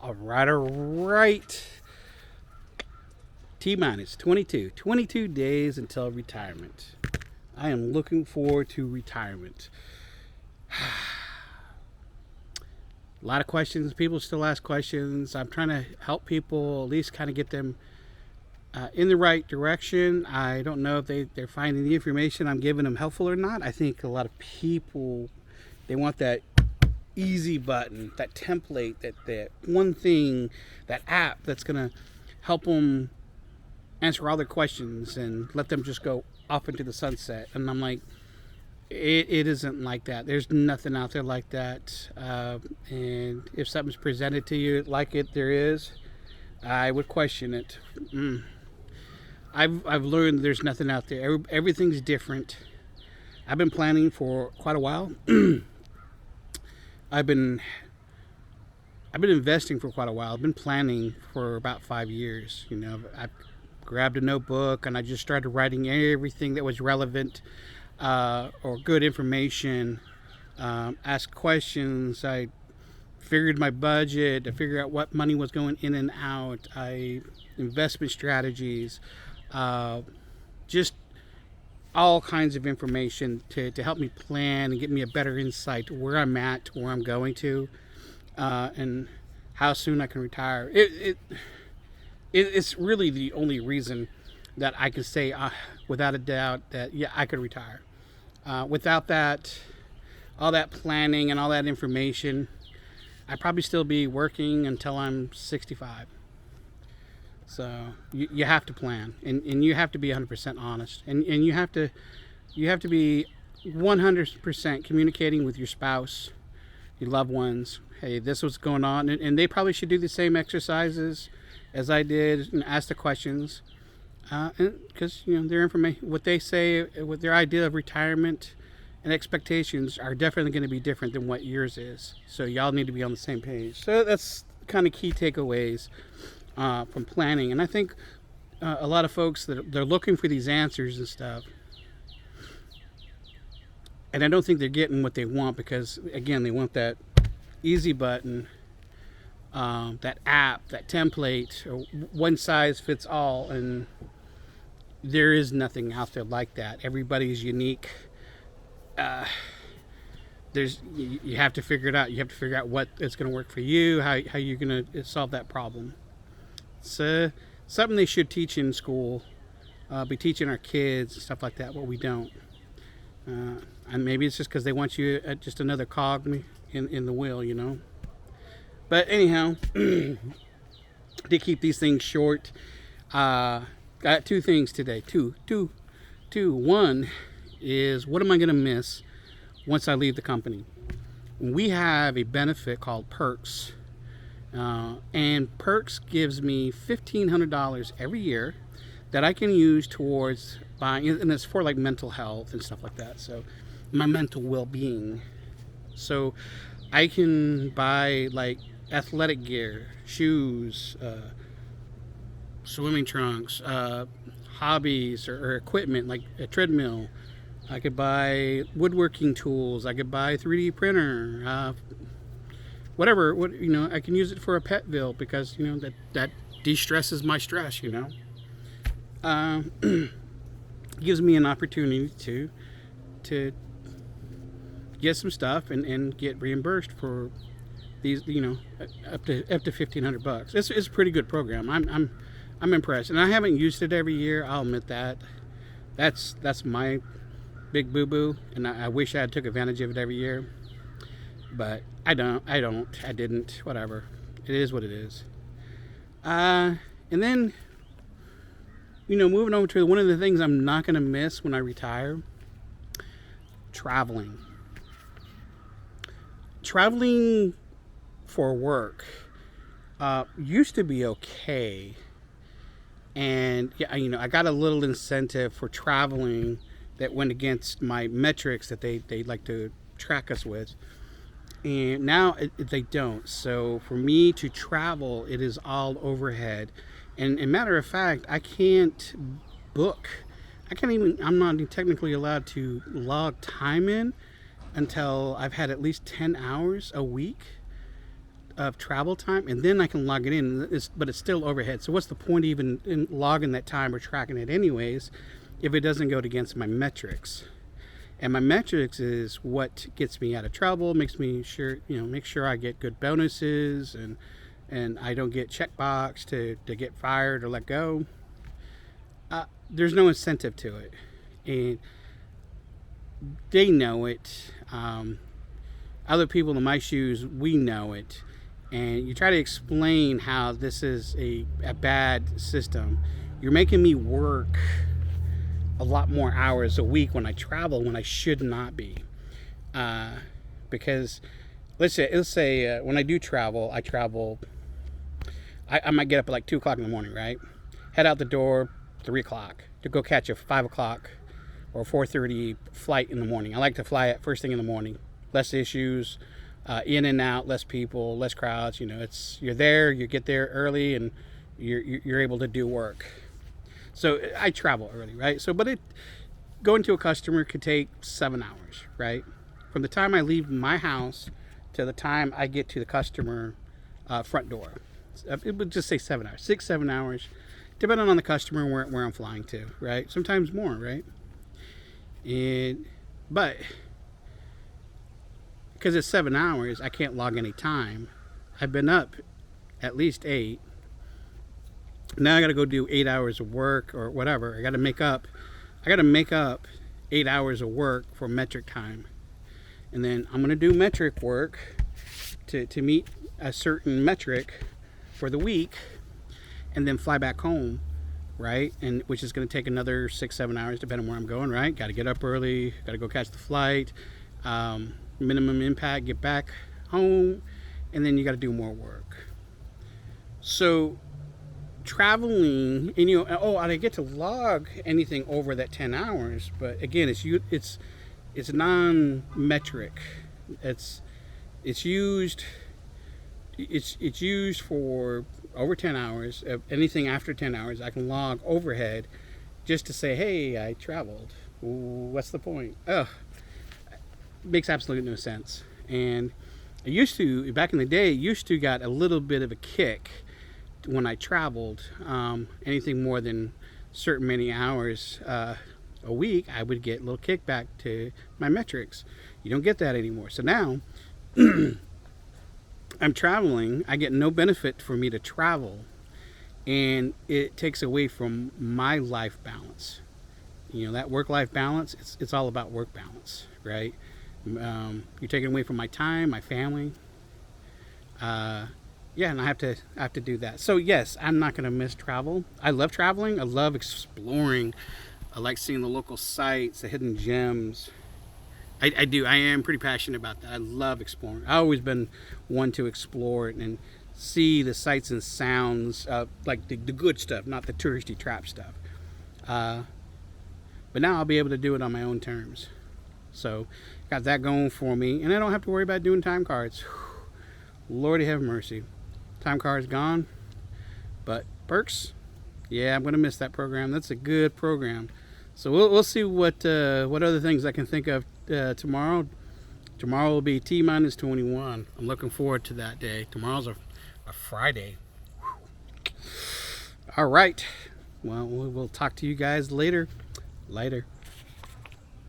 All right. T-minus 22 days until retirement. I am looking forward to retirement. A lot of questions. People still ask questions. I'm trying to help people, at least kind of get them in the right direction. I don't know if they're finding the information I'm giving them helpful or not. I think a lot of people, they want that easy button, that template, that one thing, that app that's going to help them answer all their questions and let them just go off into the sunset. And I'm like, it isn't like that. There's nothing out there like that. And if something's presented to you like there is, I would question it. I've learned there's nothing out there. Everything's different. I've been planning for quite a while. I've been investing for quite a while. I've been planning for about 5 years. I grabbed a notebook and I just started writing everything that was relevant or good information. Asked questions. I figured my budget. I figured out what money was going in and out. Investment strategies. Just all kinds of information to help me plan and get me a better insight to where I'm at, to where I'm going to, and how soon I can retire. It's really the only reason that I can say without a doubt that, yeah, I could retire. Without that, all that planning and all that information, I'd probably still be working until I'm 65. So you have to plan, and you have to be 100% honest, and you have to be 100% communicating with your spouse, your loved ones. Hey, this was going on, and they probably should do the same exercises as I did and ask the questions, because their information, what they say, what their idea of retirement and expectations are definitely going to be different than what yours is. So y'all need to be on the same page. So that's kind of key takeaways from planning. And I think a lot of folks that they're looking for these answers and stuff, and I don't think they're getting what they want, because again, they want that easy button, that app, that template, or one size fits all, and there is nothing out there like that. Everybody's unique. You have to figure it out. You have to figure out what is going to work for you, how you're going to solve that problem. It's something they should teach in school, be teaching our kids and stuff like that, but we don't. And maybe it's just because they want you just another cog in the wheel, But anyhow, to keep these things short, got two things today. Two. One is, what am I going to miss once I leave the company? We have a benefit called Perks. And Perks gives me $1,500 every year that I can use towards buying, and it's for like mental health and stuff like that. So my mental well-being. So I can buy like athletic gear, shoes, swimming trunks, hobbies or equipment like a treadmill. I could buy woodworking tools. I could buy 3D printer. Whatever, I can use it for a pet bill, because that de-stresses my stress. Gives me an opportunity to get some stuff and get reimbursed for these, up to $1,500. It's a pretty good program. I'm impressed, and I haven't used it every year. I'll admit that. That's my big boo-boo, and I wish I had took advantage of it every year. But I didn't, whatever. It is what it is. And then, moving over to one of the things I'm not going to miss when I retire, traveling. Traveling for work used to be okay. And, yeah, I got a little incentive for traveling that went against my metrics that they like to track us with. And now they don't. So for me to travel, it is all overhead. And matter of fact, I can't book. I'm not technically allowed to log time in until I've had at least 10 hours a week of travel time, and then I can log it in. But it's still overhead. So what's the point even in logging that time or tracking it anyways, if it doesn't go against my metrics? And my metrics is what gets me out of trouble, makes me sure, make sure I get good bonuses, and I don't get checkbox to get fired or let go. There's no incentive to it, and they know it. Other people in my shoes, we know it, and you try to explain how this is a bad system. You're making me work a lot more hours a week when I travel when I should not be, because let's say when I do travel, I might get up at like 2 o'clock in the morning, right? Head out the door 3 o'clock to go catch a 5 o'clock or 4:30 flight in the morning. I like to fly at first thing in the morning. Less issues, in and out, less people, less crowds. You're there, you get there early, and you're able to do work. So I travel early, right? Going to a customer could take 7 hours, right? From the time I leave my house to the time I get to the customer front door. It would just say 7 hours, 6-7 hours, depending on the customer and where I'm flying to, right? Sometimes more, right? But because it's 7 hours, I can't log any time. I've been up at least 8. Now I got to go do 8 hours of work or whatever. I got to make up 8 hours of work for metric time. And then I'm going to do metric work to meet a certain metric for the week, and then fly back home, right? And which is going to take another 6-7 hours depending on where I'm going, right? Got to get up early, got to go catch the flight, minimum impact, get back home, and then you got to do more work. So traveling, and I didn't get to log anything over that 10 hours, but again, it's non-metric. It's used for over 10 hours. Anything after 10 hours, I can log overhead just to say, hey, I traveled. What's the point? Makes absolutely no sense. And I used to, back in the day, got a little bit of a kick when I traveled. Anything more than certain many hours a week, I would get a little kickback to my metrics. You don't get that anymore. So now I'm traveling, I get no benefit for me to travel, and it takes away from my life balance. That work-life balance, it's all about work balance, right? You're taking away from my time, my family. And I have to do that. So yes, I'm not going to miss travel. I love traveling. I love exploring. I like seeing the local sites, the hidden gems. I do. I am pretty passionate about that. I love exploring. I've always been one to explore it and see the sights and sounds, like the good stuff, not the touristy trap stuff. But now I'll be able to do it on my own terms. So got that going for me, and I don't have to worry about doing time cards. Lordy have mercy. Time card's gone, but perks, yeah, I'm gonna miss that program. That's a good program. So we'll see what other things I can think of tomorrow. Tomorrow will be T-21. I'm looking forward to that day. Tomorrow's a Friday. Whew. All right. Well, we'll talk to you guys later.